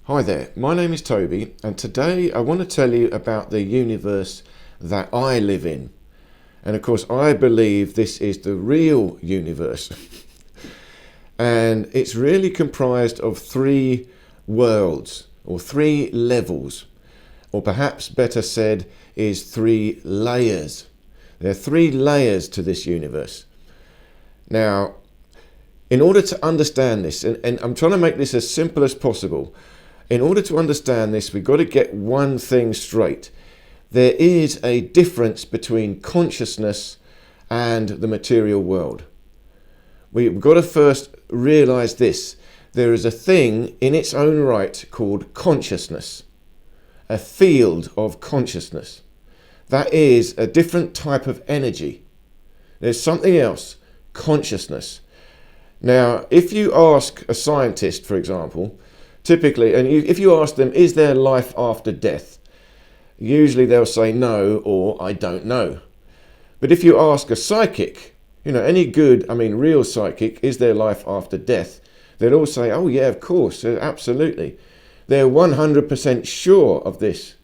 Hi there, my name is Toby, and today I want to tell you about the universe that I live in. And of course, I believe this is the real universe. And it's really comprised of three worlds, or three levels, or perhaps better said, is three layers. There are three layers to this universe. Now, in order to understand this, and I'm trying to make this as simple as possible, in order to understand this, we've got to get one thing straight. There is a difference between consciousness and the material world. We've got to first realize this. There is a thing in its own right called consciousness, a field of consciousness. That is a different type of energy. There's something else, consciousness. Now, if you ask a scientist, for example, typically, and if you ask them, is there life after death? Usually they'll say no, or I don't know. But if you ask a psychic, any good, real psychic, is there life after death? They'll all say, oh yeah, of course, absolutely. They're 100% sure of this.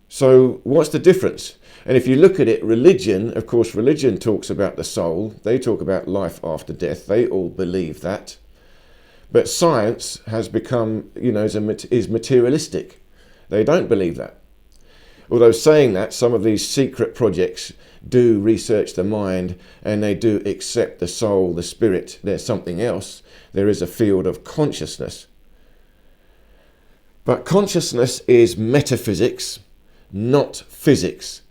So what's the difference? And if you look at it, religion, of course, religion talks about the soul. They talk about life after death. They all believe that. But science has become, is materialistic. They don't believe that. Although saying that, some of these secret projects do research the mind and they do accept the soul, the spirit. There's something else. There is a field of consciousness. But consciousness is metaphysics, not physics.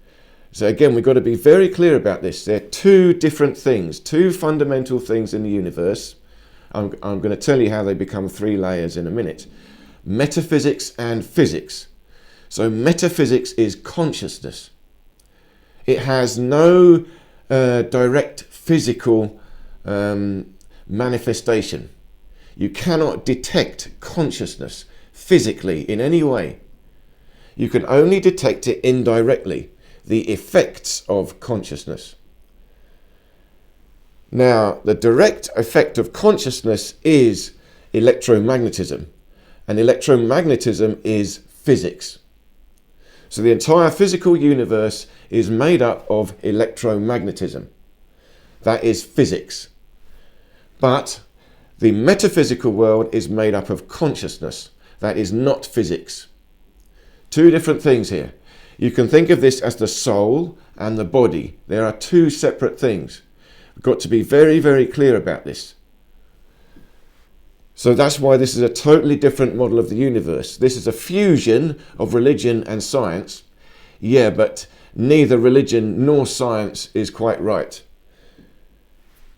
So again, we've got to be very clear about this. There are two different things, two fundamental things in the universe. I'm going to tell you how they become three layers in a minute. Metaphysics and physics. So metaphysics is consciousness. It has no direct physical manifestation. You cannot detect consciousness physically in any way. You can only detect it indirectly, the effects of consciousness. Now, the direct effect of consciousness is electromagnetism, and electromagnetism is physics. So the entire physical universe is made up of electromagnetism. That is physics. But the metaphysical world is made up of consciousness. That is not physics. Two different things here. You can think of this as the soul and the body. There are two separate things. We've got to be very, very clear about this. So that's why this is a totally different model of the universe. This is a fusion of religion and science. Yeah, but neither religion nor science is quite right.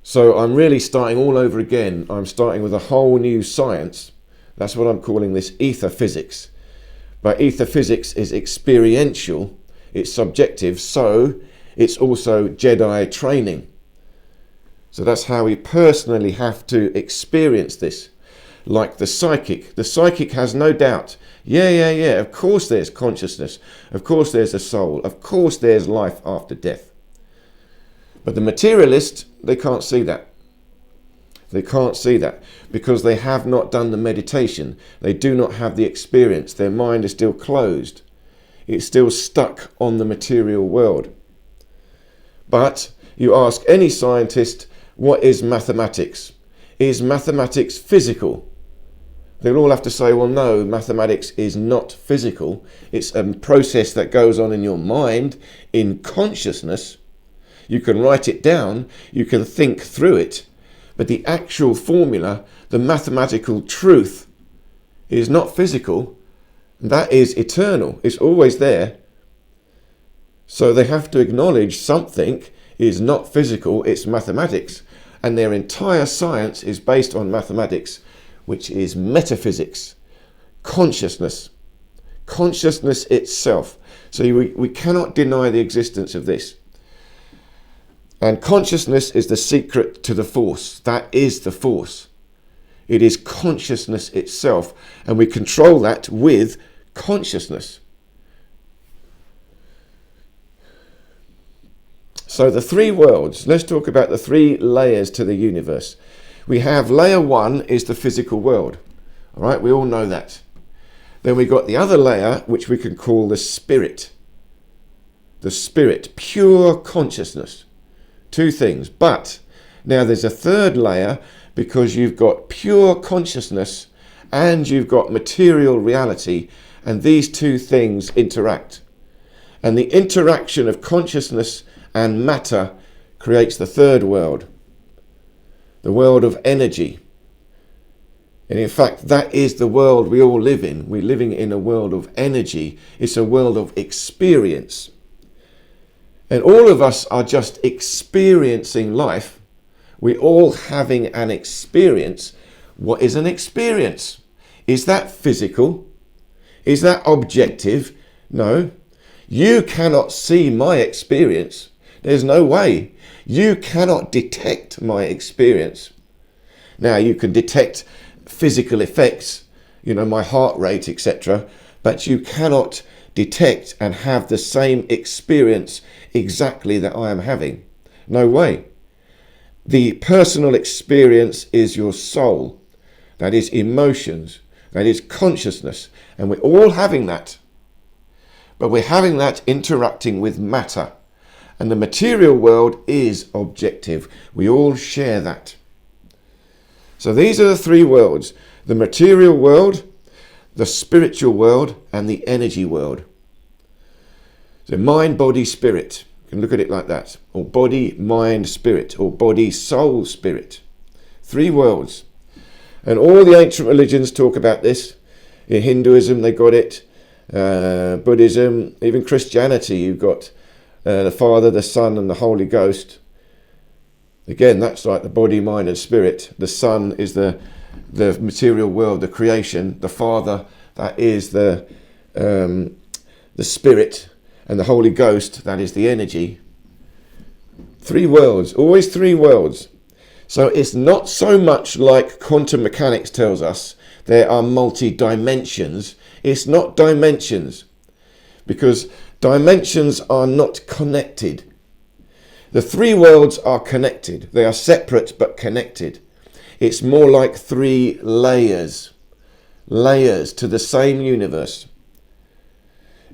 So I'm really starting all over again. I'm starting with a whole new science. That's what I'm calling this ether physics. But ether physics is experiential, it's subjective, so it's also JEDI training. So that's how we personally have to experience this. Like the psychic. The psychic has no doubt. Yeah, of course there's consciousness. Of course there's a soul. Of course there's life after death. But the materialist, they can't see that. They can't see that because they have not done the meditation. They do not have the experience. Their mind is still closed. It's still stuck on the material world. But you ask any scientist, what is mathematics? Is mathematics physical? They'll all have to say, well, no, mathematics is not physical. It's a process that goes on in your mind, in consciousness. You can write it down. You can think through it. But the actual formula, the mathematical truth, is not physical. That is eternal. It's always there. So they have to acknowledge something is not physical, it's mathematics. And their entire science is based on mathematics, which is metaphysics, consciousness itself. So we cannot deny the existence of this. And consciousness is the secret to the force. That is the force. It is consciousness itself, and we control that with consciousness. So the three worlds, let's talk about the three layers to the universe. We have layer one is the physical world. All right, we all know that. Then we got the other layer, which we can call the spirit. The spirit, pure consciousness. Two things. But now there's a third layer, because you've got pure consciousness and you've got material reality, and these two things interact. And the interaction of consciousness and matter creates the third world, the world of energy. And in fact, that is the world we all live in. We're living in a world of energy. It's a world of experience. And all of us are just experiencing life. We're all having an experience. What is an experience? Is that physical? Is that objective? No. You cannot see my experience. There's no way. You cannot detect my experience. Now, you can detect physical effects, my heart rate, etc., but you cannot detect and have the same experience exactly that I am having. No way. The personal experience is your soul. That is emotions. That is consciousness. And we're all having that. But we're having that interacting with matter. And the material world is objective. We all share that. So these are the three worlds: the material world, the spiritual world, and the energy world. So mind, body, spirit. You can look at it like that. Or body, mind, spirit. Or body, soul, spirit. Three worlds. And all the ancient religions talk about this. In Hinduism, they got it. Buddhism, even Christianity, you've got the Father, the Son, and the Holy Ghost. Again, that's like the body, mind, and spirit. The Son is the material world, the creation. The Father, that is the Spirit, and the Holy Ghost, that is the energy. Three worlds, always three worlds. So it's not so much like quantum mechanics tells us there are multi-dimensions. It's not dimensions, because dimensions are not connected. The three worlds are connected. They are separate but connected. It's more like three layers to the same universe.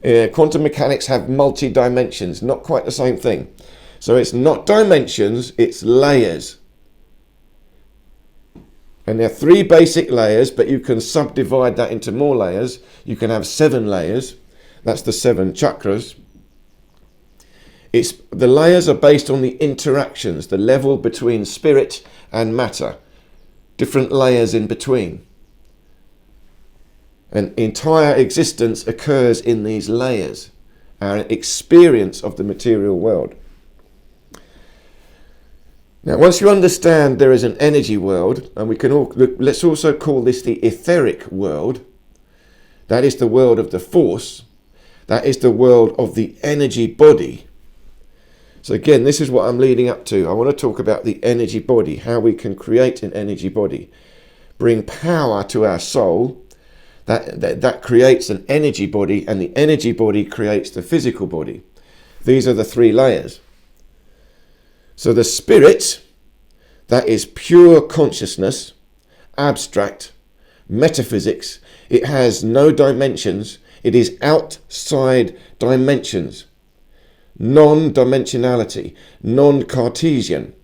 Quantum mechanics have multi-dimensions, not quite the same thing. So it's not dimensions, it's layers. And there are three basic layers, but you can subdivide that into more layers. You can have 7 layers. That's the 7 chakras. The layers are based on the interactions, the level between spirit and matter. Different layers in between. And entire existence occurs in these layers. Our experience of the material world. Now, once you understand there is an energy world, and let's also call this the etheric world. That is the world of the force. That is the world of the energy body. So again, this is what I'm leading up to. I want to talk about the energy body, how we can create an energy body, bring power to our soul. That creates an energy body, and the energy body creates the physical body. These are the 3 layers. So the spirit, that is pure consciousness, abstract, metaphysics. It has no dimensions. It is outside dimensions. Non-dimensionality, non-Cartesian.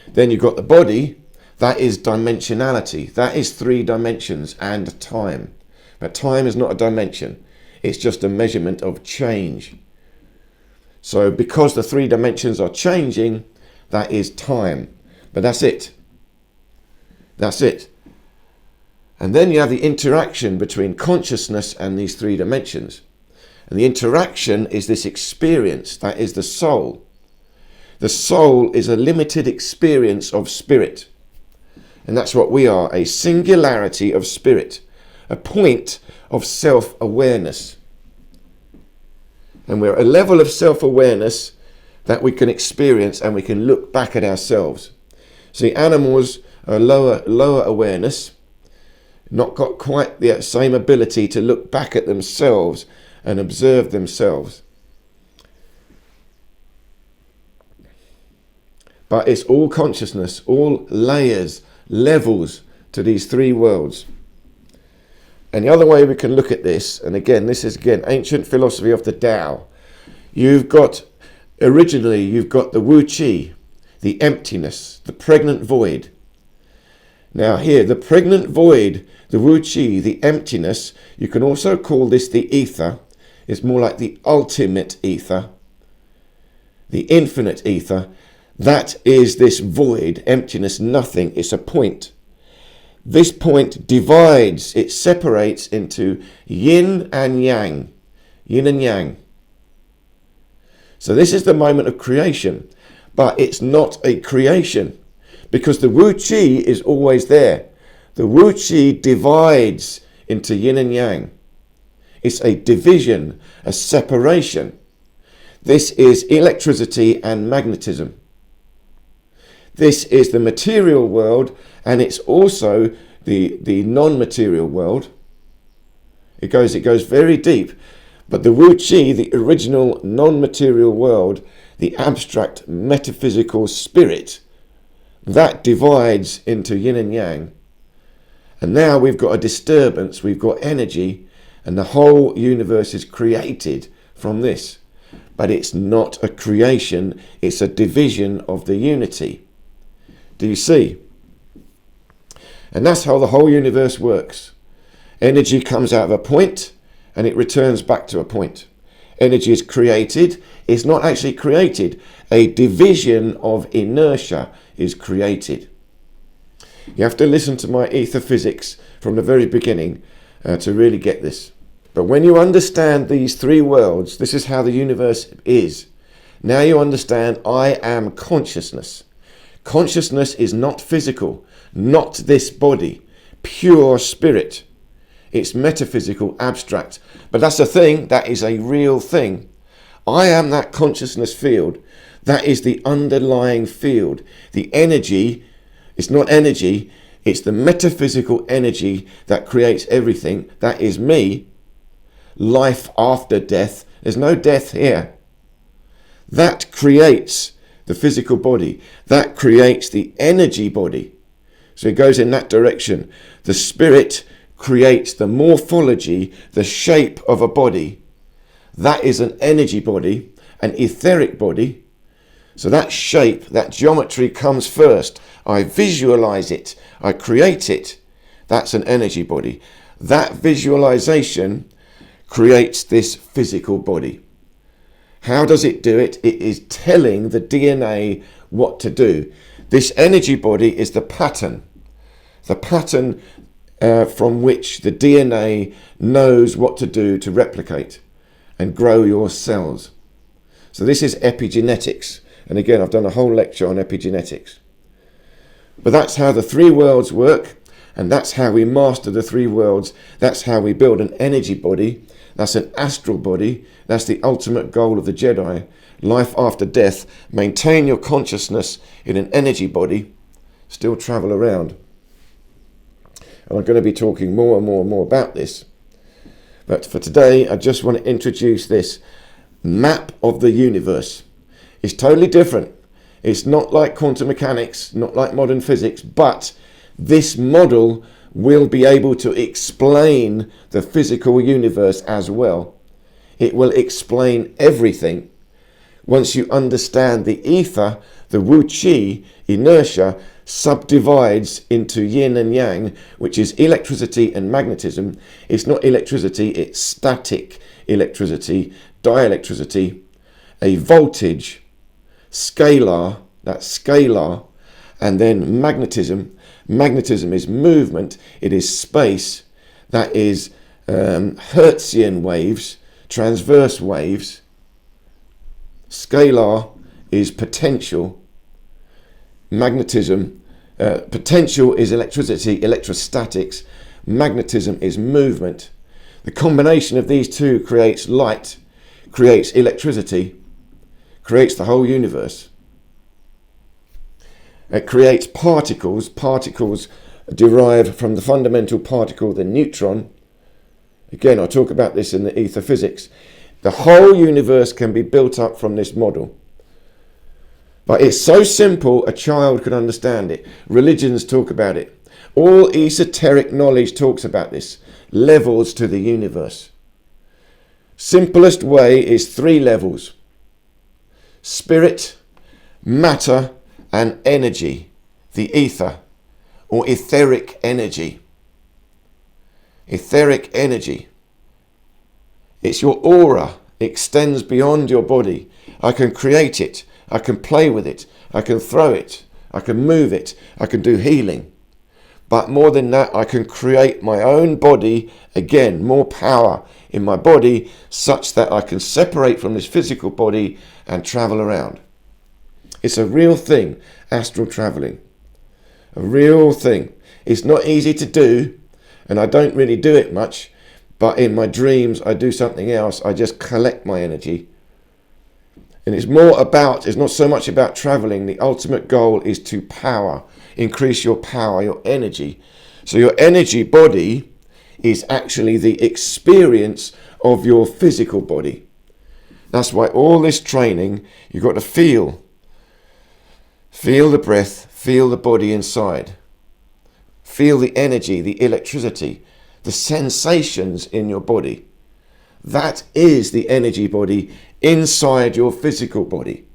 Then you've got the body, that is dimensionality. That is 3 dimensions and time. But time is not a dimension. It's just a measurement of change. So because the 3 dimensions are changing, that is time. But that's it. That's it. And then you have the interaction between consciousness and these 3 dimensions. And the interaction is this experience, that is the soul. The soul is a limited experience of spirit. And that's what we are, a singularity of spirit, a point of self-awareness. And we're a level of self-awareness that we can experience, and we can look back at ourselves. See, animals are lower awareness, not got quite the same ability to look back at themselves and observe themselves. But it's all consciousness, all layers, levels to these 3 worlds. And the other way we can look at this, and again, this is ancient philosophy of the Tao. Originally you've got the Wu Qi, the emptiness, the pregnant void. Now here, the pregnant void, the Wu Qi, the emptiness, you can also call this the ether. It's more like the ultimate ether, the infinite ether. That is this void, emptiness, nothing. It's a point. This point divides, it separates into yin and yang. Yin and yang. So this is the moment of creation, but it's not a creation because the Wu Qi is always there. The Wu Qi divides into yin and yang. It's a division, a separation. This is electricity and magnetism. This is the material world, and it's also the non-material world. It goes very deep. But the Wu Qi, the original non-material world, the abstract metaphysical spirit, that divides into yin and yang. And now we've got a disturbance, we've got energy, and the whole universe is created from this. But it's not a creation, it's a division of the unity. Do you see? And that's how the whole universe works. Energy comes out of a point and it returns back to a point. Energy is created. It's not actually created. A division of inertia is created. You have to listen to my ether physics from the very beginning to really get this. But when you understand these three worlds, this is how the universe is. Now you understand I am consciousness. Consciousness is not physical, not this body, pure spirit. It's metaphysical, abstract. But that's a thing, that is a real thing. I am that consciousness field. That is the underlying field. The energy, it's not energy, it's the metaphysical energy that creates everything. That is me. Life after death. There's no death here. That creates the physical body. That creates the energy body. So it goes in that direction. The spirit creates the morphology, the shape of a body. That is an energy body, an etheric body. So that shape, that geometry comes first. I visualize it. I create it. That's an energy body. That visualization creates this physical body. How does it do it? It is telling the DNA what to do. This energy body is the pattern from which the DNA knows what to do to replicate and grow your cells. So this is epigenetics. And again, I've done a whole lecture on epigenetics. But that's how the three worlds work, and that's how we master the three worlds. That's how we build an energy body. That's an astral body. That's the ultimate goal of the JEDI. Life after death. Maintain your consciousness in an energy body. Still travel around. And I'm going to be talking more and more and more about this. But for today, I just want to introduce this map of the universe. It's totally different. It's not like quantum mechanics, not like modern physics, but this model will be able to explain the physical universe as well. It will explain everything. Once you understand the ether, the Wu Qi, inertia, subdivides into yin and yang, which is electricity and magnetism. It's not electricity, it's static electricity, dielectricity, a voltage, scalar, that's scalar, and then magnetism. Magnetism is movement, it is space, that is Hertzian waves, transverse waves. Scalar is potential. Magnetism, potential is electricity, electrostatics. Magnetism is movement. The combination of these two creates light, creates electricity, creates the whole universe. It creates particles. Particles derive from the fundamental particle, the neutron. Again, I'll talk about this in the ether physics. The whole universe can be built up from this model. But it's so simple, a child can understand it. Religions talk about it. All esoteric knowledge talks about this. Levels to the universe. Simplest way is 3 levels. Spirit, matter, and energy. The ether, or etheric energy. Etheric energy. It's your aura. It extends beyond your body. I can create it. I can play with it. I can throw it. I can move it. I can do healing. But more than that, I can create my own body. Again, more power in my body such that I can separate from this physical body and travel around. It's a real thing, astral traveling. A real thing. It's not easy to do, and I don't really do it much, but in my dreams I do something else. I just collect my energy. And it's not so much about traveling. The ultimate goal is to increase your power, your energy. So your energy body is actually the experience of your physical body. That's why all this training, you've got to feel the breath, feel the body inside. Feel the energy, the electricity, the sensations in your body. That is the energy body inside your physical body.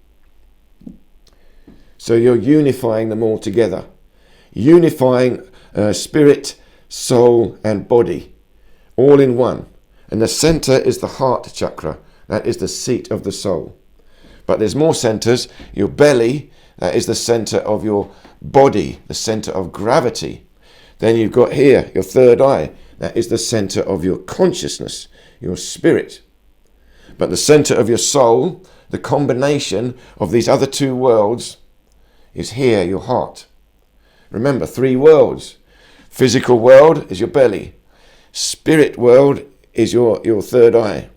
So you're unifying them all together. Unifying spirit, soul, and body. All in one. And the center is the heart chakra. That is the seat of the soul. But there's more centers. Your belly, that is the center of your body, the center of gravity. Then you've got here, your third eye. That is the center of your consciousness, your spirit. But the center of your soul, the combination of these other 2 worlds, is here, your heart. Remember, 3 worlds. Physical world is your belly. Spirit world is your third eye.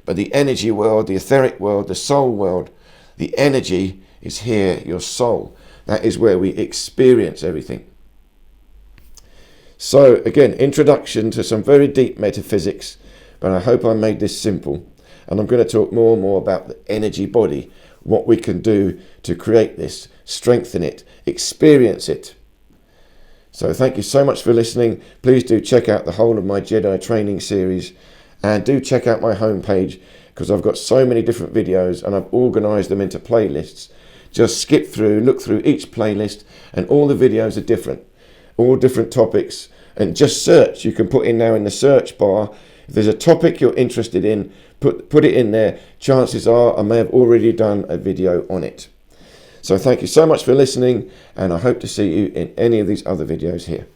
But the energy world, the etheric world, the soul world, the energy is here, your soul. That is where we experience everything. So again, introduction to some very deep metaphysics, but I hope I made this simple. And I'm going to talk more and more about the energy body, what we can do to create this, strengthen it, experience it. So thank you so much for listening. Please do check out the whole of my Jedi training series, and do check out my homepage, because I've got so many different videos and I've organized them into playlists. Just skip through, look through each playlist, and all the videos are different. All different topics, and just search. You can put in now in the search bar, if there's a topic you're interested in, put it in there. Chances are I may have already done a video on it. So thank you so much for listening, and I hope to see you in any of these other videos here.